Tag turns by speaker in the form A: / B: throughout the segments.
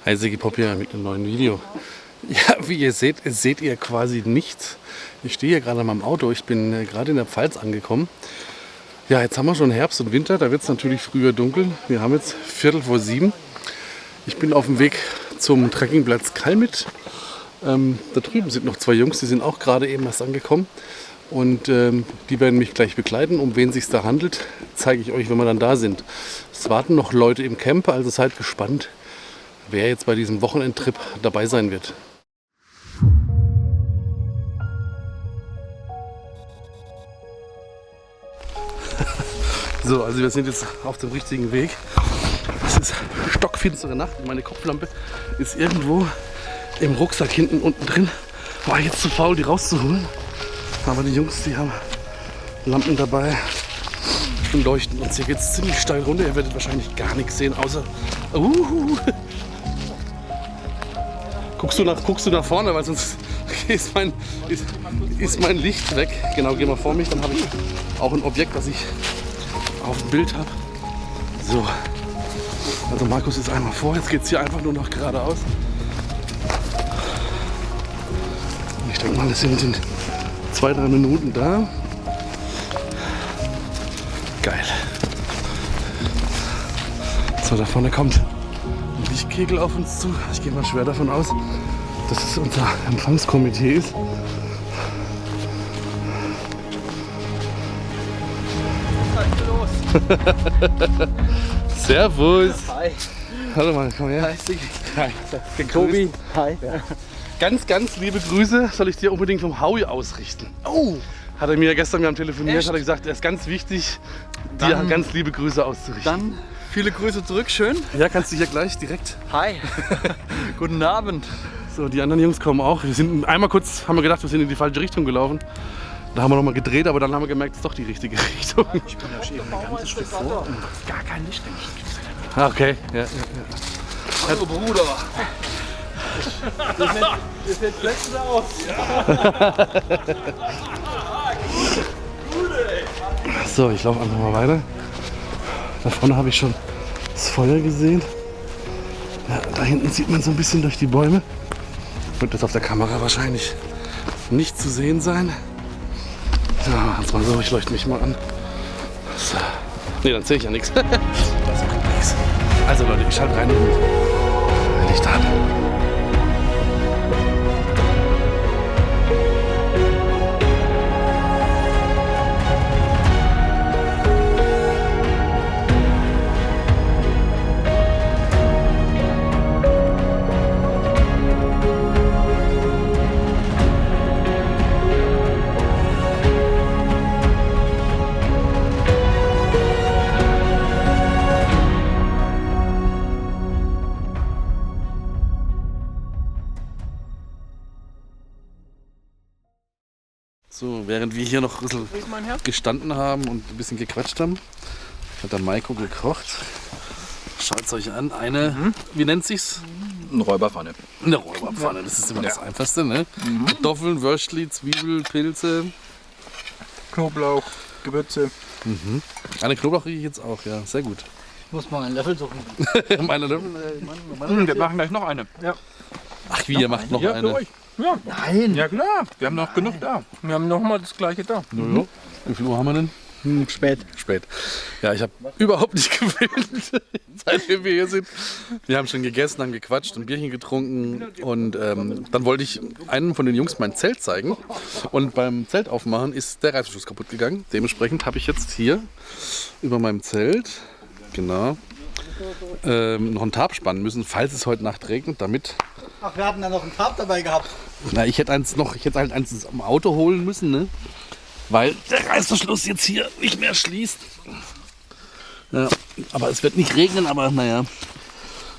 A: Heisegi Pop hier mit einem neuen Video. Ja, wie ihr seht ihr quasi nichts. Ich stehe hier gerade an meinem Auto. Ich bin gerade in der Pfalz angekommen. Ja, jetzt haben wir schon Herbst und Winter. Da wird es natürlich früher dunkel. Wir haben jetzt 6:45. Ich bin auf dem Weg zum Trekkingplatz Kalmit. Da drüben sind noch zwei Jungs, die sind auch gerade eben erst angekommen. Und die werden mich gleich begleiten. Um wen es sich da handelt, zeige ich euch, wenn wir dann da sind. Es warten noch Leute im Camp, also seid gespannt, wer jetzt bei diesem Wochenendtrip dabei sein wird. So, also wir sind jetzt auf dem richtigen Weg. Es ist stockfinstere Nacht. Meine Kopflampe ist irgendwo im Rucksack hinten unten drin. War jetzt zu faul, die rauszuholen. Aber die Jungs, die haben Lampen dabei und leuchten uns. Hier geht es ziemlich steil runter. Ihr werdet wahrscheinlich gar nichts sehen, außer... Guckst du nach vorne, weil sonst ist mein Licht weg. Genau, geh mal vor mich, dann habe ich auch ein Objekt, das ich auf dem Bild habe. So, also Markus ist einmal vor, jetzt geht es hier einfach nur noch geradeaus. Ich denke mal, das sind 2-3 Minuten da. Geil. So, da vorne kommt ein Lichtkegel auf uns zu. Ich gehe mal schwer davon aus, dass es unser Empfangskomitee ist. Servus.
B: Hi.
A: Hallo mal, komm her.
B: Hi.
A: Hi.
B: Tobi. Hi. Ja.
A: Ganz liebe Grüße soll ich dir unbedingt vom Howie ausrichten.
B: Oh.
A: Hat er mir gestern, wir haben telefoniert,
B: Echt?
A: hat er gesagt, er ist ganz wichtig, dir
B: Dann-
A: ganz liebe Grüße auszurichten.
B: Dann viele Grüße zurück, schön.
A: Ja, kannst du hier gleich direkt.
B: Hi. Guten Abend.
A: So, die anderen Jungs kommen auch. Wir sind einmal kurz, haben wir gedacht, wir sind in die falsche Richtung gelaufen. Da haben wir nochmal gedreht, aber dann haben wir gemerkt, es ist doch die richtige Richtung.
B: Ich bin ja schon ein ganzes Stück vor und gar kein Licht.
A: Ah, okay. Ja.
B: Hallo Bruder. Das sieht schlecht aus.
A: So, ich laufe einfach mal weiter. Da vorne habe ich schon das Feuer gesehen. Ja, da hinten sieht man so ein bisschen durch die Bäume. Wird das auf der Kamera wahrscheinlich nicht zu sehen sein. Ja, machen's mal so, ich leuchte mich mal an. So. Ne, dann sehe ich ja nichts. Das kommt nichts. Also Leute, ich schalte rein und Licht an. So, während wir hier noch ein bisschen gestanden haben und ein bisschen gequatscht haben, hat der Maiko gekocht. Schaut es euch an. Eine, wie nennt sich's?
B: Eine Räuberpfanne.
A: Eine Räuberpfanne, das ist immer das Einfachste, ne? Kartoffeln, Würstli, Zwiebel, Pilze.
B: Knoblauch, Gewürze.
A: Eine Knoblauch kriege ich jetzt auch, ja, sehr gut.
C: Ich muss mal einen Löffel suchen.
A: Meine Löffel,
B: Wir machen gleich noch eine. Ja.
A: Ach wie, ihr macht noch
B: Ja, für
A: eine.
B: euch. Ja.
C: Nein.
B: Ja klar, wir haben noch genug da. Wir haben noch mal das gleiche da.
A: Ja. Wie viel Uhr haben wir denn?
C: Spät.
A: Spät. Ja, ich habe überhaupt nicht gefilmt, seitdem wir hier sind. Wir haben schon gegessen, haben gequatscht, ein Bierchen getrunken und dann wollte ich einem von den Jungs mein Zelt zeigen und beim Zelt aufmachen ist der Reißverschluss kaputt gegangen. Dementsprechend habe ich jetzt hier über meinem Zelt, genau, noch einen Tarp spannen müssen, falls es heute Nacht regnet, damit...
C: Ach, wir hatten da noch einen Tarp dabei gehabt.
A: Na, ich hätte halt eins am Auto holen müssen, ne? Weil der Reißverschluss jetzt hier nicht mehr schließt. Ja, aber es wird nicht regnen, aber naja.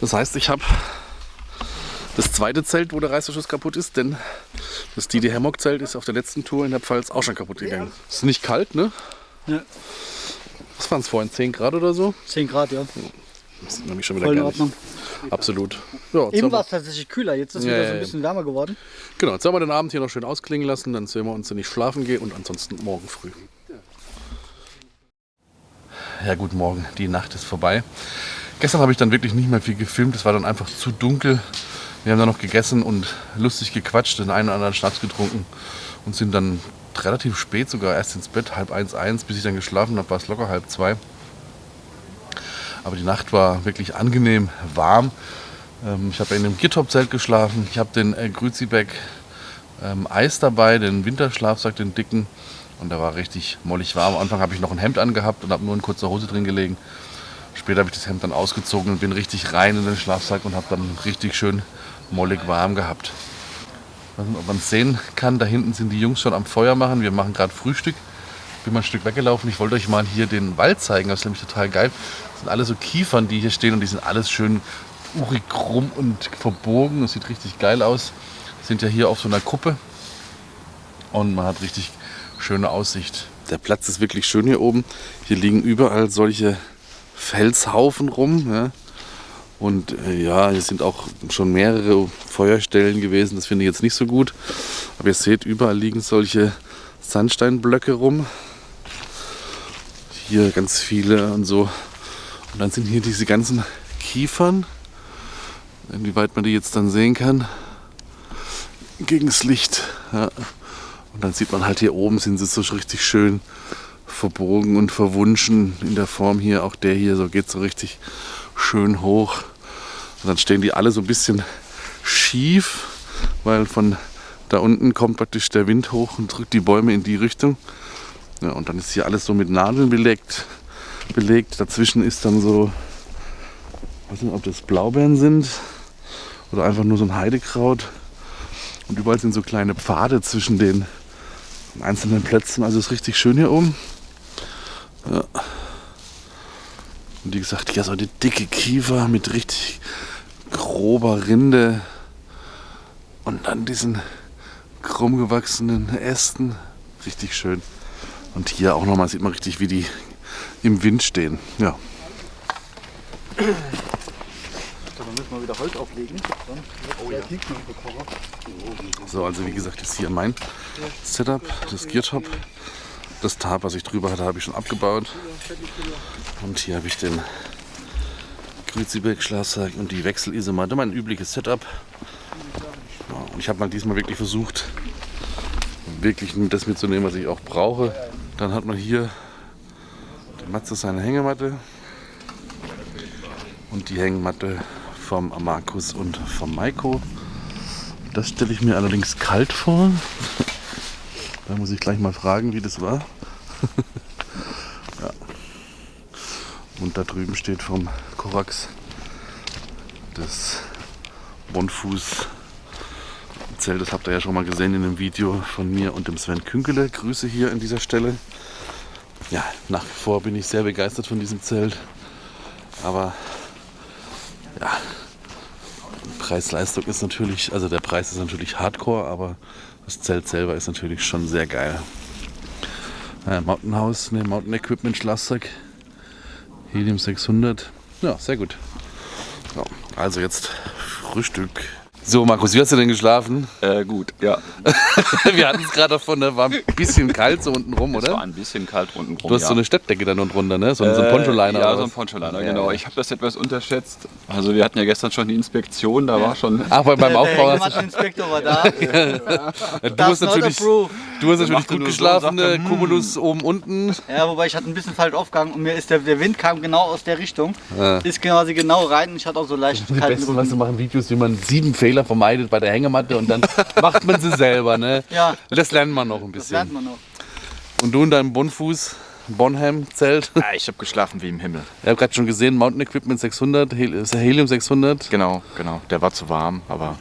A: Das heißt, ich habe das zweite Zelt, wo der Reißverschluss kaputt ist, denn das Didi Hammock Zelt ist auf der letzten Tour in der Pfalz auch schon kaputt gegangen. Es ist nicht kalt, ne?
C: Ja.
A: Was waren es vorhin? 10 Grad oder so?
C: 10 Grad, ja.
A: Das ist nämlich schon wieder
C: Voll in
A: gar nicht.
C: Ordnung.
A: Absolut. Ja, jetzt
C: Eben
A: haben
C: war
A: wir,
C: es tatsächlich kühler, jetzt ist es
A: Ja,
C: wieder
A: ja,
C: so ein
A: ja.
C: bisschen wärmer geworden.
A: genau, jetzt haben wir den Abend hier noch schön ausklingen lassen, dann sehen wir uns nicht schlafen gehen und ansonsten morgen früh. Ja, guten Morgen, die Nacht ist vorbei. Gestern habe ich dann wirklich nicht mehr viel gefilmt. Es war dann einfach zu dunkel. Wir haben dann noch gegessen und lustig gequatscht, den einen oder anderen Schnaps getrunken und sind dann relativ spät sogar erst ins Bett, 1:30, bis ich dann geschlafen habe, war es locker 1:30. Aber die Nacht war wirklich angenehm warm. Ich habe in einem Giertop-Zelt geschlafen. Ich habe den Grüzibeck Eis dabei, den Winterschlafsack, den dicken. Und der war richtig mollig warm. Am Anfang habe ich noch ein Hemd angehabt und habe nur in kurzer Hose drin gelegen. Später habe ich das Hemd dann ausgezogen und bin richtig rein in den Schlafsack und habe dann richtig schön mollig warm gehabt. Ich weiß nicht, ob man es sehen kann, da hinten sind die Jungs schon am Feuer machen. Wir machen gerade Frühstück. Ich bin mal ein Stück weggelaufen. Ich wollte euch mal hier den Wald zeigen. Das ist nämlich total geil. Das sind alle so Kiefern, die hier stehen und die sind alles schön urig krumm und verbogen. Das sieht richtig geil aus. Wir sind ja hier auf so einer Kuppe und man hat richtig schöne Aussicht. Der Platz ist wirklich schön hier oben. Hier liegen überall solche Felshaufen rum. Ja. Und ja, hier sind auch schon mehrere Feuerstellen gewesen. Das finde ich jetzt nicht so gut. Aber ihr seht, überall liegen solche Sandsteinblöcke rum. Hier ganz viele und so. Und dann sind hier diese ganzen Kiefern. Inwieweit man die jetzt dann sehen kann. Gegen das Licht. Ja. Und dann sieht man halt hier oben sind sie so richtig schön verbogen und verwunschen in der Form hier. Auch der hier so geht so richtig schön hoch. Und dann stehen die alle so ein bisschen schief, weil von da unten kommt praktisch der Wind hoch und drückt die Bäume in die Richtung. Ja, und dann ist hier alles so mit Nadeln belegt. Dazwischen ist dann so, ich weiß nicht, ob das Blaubeeren sind oder einfach nur so ein Heidekraut. Und überall sind so kleine Pfade zwischen den einzelnen Plätzen. Also ist richtig schön hier oben. Ja. Und wie gesagt, hier so eine dicke Kiefer mit richtig grober Rinde. Und dann diesen krumm gewachsenen Ästen. Richtig schön. Und hier auch nochmal sieht man richtig, wie die im Wind stehen. Ja.
C: Dann müssen wir wieder Holz auflegen. Oh ja.
A: So, also wie gesagt, ist hier mein Setup, das Geartop. Das Tarp, was ich drüber hatte, habe ich schon abgebaut. Und hier habe ich den Grüzibeck-Schlafsack und die Wechselisomatte, mein übliches Setup. Ja, und ich habe mal diesmal wirklich versucht, wirklich das mitzunehmen, was ich auch brauche. Dann hat man hier die Matze seine Hängematte und die Hängematte vom Markus und vom Maiko. Das stelle ich mir allerdings kalt vor. Da muss ich gleich mal fragen, wie das war. Ja. Und da drüben steht vom Korax das Bonfuß-Zelt. Das habt ihr ja schon mal gesehen in dem Video von mir und dem Sven Künkele. Grüße hier an dieser Stelle. Ja, nach wie vor bin ich sehr begeistert von diesem Zelt. Aber ja, Preis-Leistung ist natürlich, also der Preis ist natürlich hardcore, aber das Zelt selber ist natürlich schon sehr geil. Mountain Equipment Schlafsack, Helium 600, ja, sehr gut. So, also jetzt Frühstück. So Markus, wie hast du denn geschlafen?
B: Gut, ja.
A: Wir hatten es gerade davon, da war ein bisschen kalt so unten rum, oder?
B: Es war ein bisschen kalt unten rum.
A: Du hast so eine Steppdecke dann unten runter, ne? So ein Poncho-Liner.
B: Ja, so ein Poncho-Liner, genau. Ich habe das etwas unterschätzt. Also wir hatten ja gestern schon die Inspektion, da war schon...
A: Ach, beim Aufbau hast
C: Der Inspektor war da.
A: du hast natürlich gut geschlafen, Cumulus oben, unten.
C: Ja, wobei ich hatte ein bisschen falsch aufgegangen und mir ist der Wind kam genau aus der Richtung. Ist quasi genau rein und ich hatte auch so leicht
A: Die
C: kalten
A: besten, was
C: Rücken.
A: machen Videos, wie man 7 Fehler vermeidet bei der Hängematte und dann macht man sie selber, ne?
C: Ja.
A: Das lernt man noch ein
C: Das
A: bisschen.
C: lernt man noch.
A: Und du in deinem Bonham-Zelt?
B: Ja, ich habe geschlafen wie im Himmel.
A: Ich habe gerade schon gesehen, Mountain Equipment 600, Helium 600.
B: Genau. Der war zu warm, aber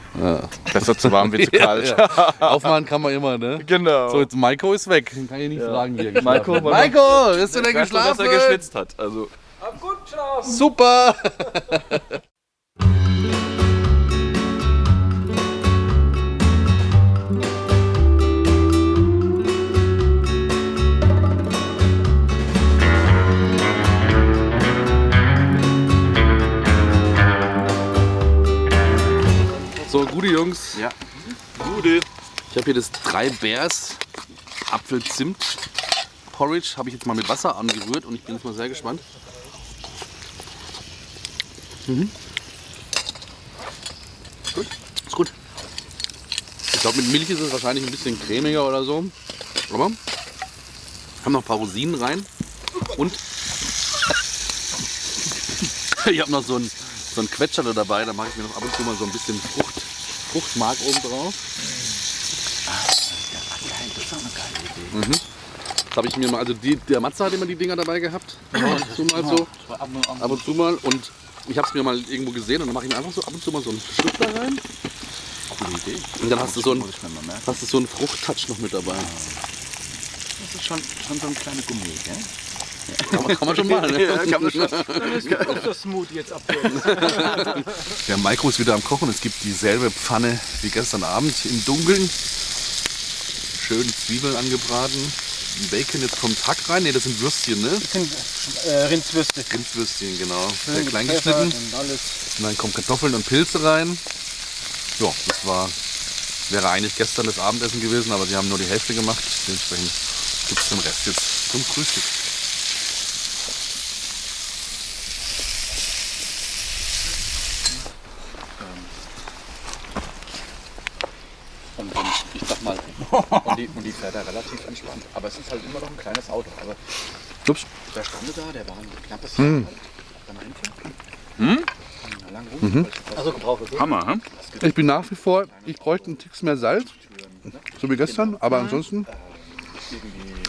B: besser zu warm wie zu kalt.
A: Ja. Aufmachen kann man immer, ne?
B: Genau.
A: So, jetzt Maiko ist weg. Kann ich nicht fragen, wie er geschlafen
B: Maiko,
A: hat. Maiko, ist du denn geschlafen?
B: dass er geschwitzt hat. Also
A: Super! So, gute Jungs.
B: ja. Gute.
A: Ich habe hier das 3 Bears Apfel-Zimt Porridge. Habe ich jetzt mal mit Wasser angerührt und ich bin jetzt mal sehr gespannt. Gut. Ist gut. Ich glaube, mit Milch ist es wahrscheinlich ein bisschen cremiger oder so. Aber haben noch ein paar Rosinen rein. Und ich habe noch so ein Quetscherle dabei. Da mache ich mir noch ab und zu mal so ein bisschen Fruchtmark oben drauf.
B: Das ist auch eine geile Idee.
A: Das habe ich mir mal, also der Matze hat immer die Dinger dabei gehabt. Ab und zu mal so. Ab und zu mal. Und ich habe es mir mal irgendwo gesehen und dann mache ich mir einfach so ab und zu mal so einen Stück da rein.
B: Coole Idee.
A: Und dann hast du so einen Fruchttouch noch mit dabei.
B: Das ist schon so ein kleiner Gummi, gell?
A: Kann man schon mal, ne?
B: Ja, kann man schon.
C: Dann ist auch das Smoothie jetzt abgeben.
A: Der Maiko ist wieder am Kochen. Es gibt dieselbe Pfanne wie gestern Abend im Dunkeln. Schön Zwiebeln angebraten. Bacon, jetzt kommt Hack rein. Ne, das sind Würstchen, ne?
C: Das sind Rindswürste.
A: Rindswürstchen, genau.
C: Schön
A: Sehr klein
C: gepfeffert
A: geschnitten.
C: und alles.
A: Und dann kommen Kartoffeln und Pilze rein. Ja, wäre eigentlich gestern das Abendessen gewesen, aber sie haben nur die Hälfte gemacht. Dementsprechend gibt es den Rest jetzt zum Frühstück.
B: Und ich sag mal, und die fährt da relativ entspannt. Aber es ist halt immer noch ein kleines Auto. Aber
A: Ups.
B: der Stande da, der war ein knappes Jahr alt. Dann einführen. Lang rum.
C: Also gebraucht, okay?
B: Hammer, hm?
A: Ich bin nach wie vor, ich bräuchte einen Tick mehr Salz, so wie gestern, aber ansonsten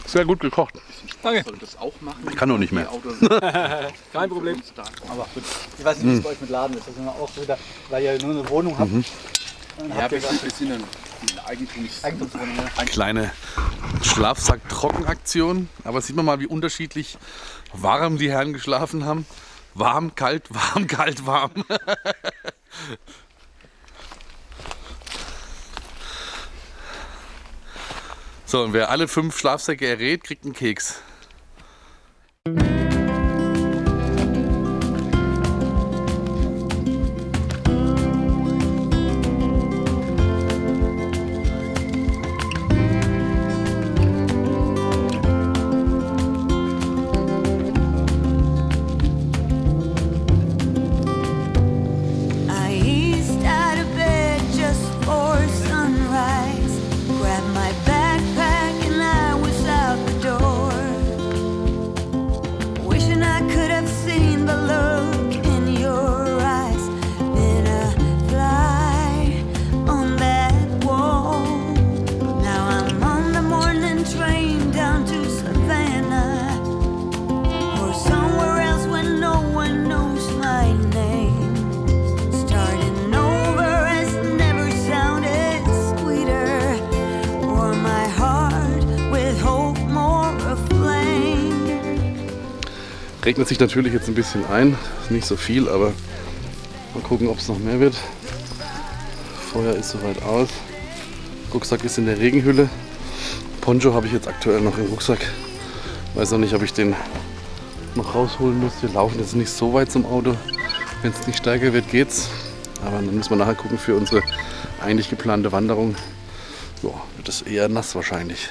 A: sehr gut gekocht.
C: Danke.
B: Das auch machen.
A: Ich kann noch nicht mehr.
C: Kein Problem. Aber gut. Ich weiß nicht, wie es bei euch mit Laden ist. Das ist immer auch wieder, weil ihr nur eine Wohnung habt. Dann
B: Ja,
C: habt ihr
B: wir sind eine
C: Eigentumswohnung. Ja.
A: Kleine Schlafsack-Trockenaktion, aber sieht man mal, wie unterschiedlich warm die Herren geschlafen haben. Warm, kalt, warm, kalt, warm. So, und wer alle 5 Schlafsäcke errät, kriegt einen Keks.
D: I eased out of bed just for sunrise. Grabbed my backpack and I was out the door. Wishing I could have seen the look in your eyes. Been a fly on that wall. Now I'm on the morning train down to Savannah, or somewhere else where no one knows my name. Starting over has never sounded sweeter. Warm my heart with hope more aflame.
A: Regnet sich natürlich jetzt ein bisschen ein, nicht so viel, aber mal gucken, ob es noch mehr wird. Feuer ist soweit aus. Rucksack ist in der Regenhülle. Poncho habe ich jetzt aktuell noch im Rucksack. Weiß noch nicht, ob ich den noch rausholen muss. Wir laufen jetzt nicht so weit zum Auto. Wenn es nicht stärker wird, geht's. Aber dann müssen wir nachher gucken für unsere eigentlich geplante Wanderung. Ja, wird es eher nass wahrscheinlich.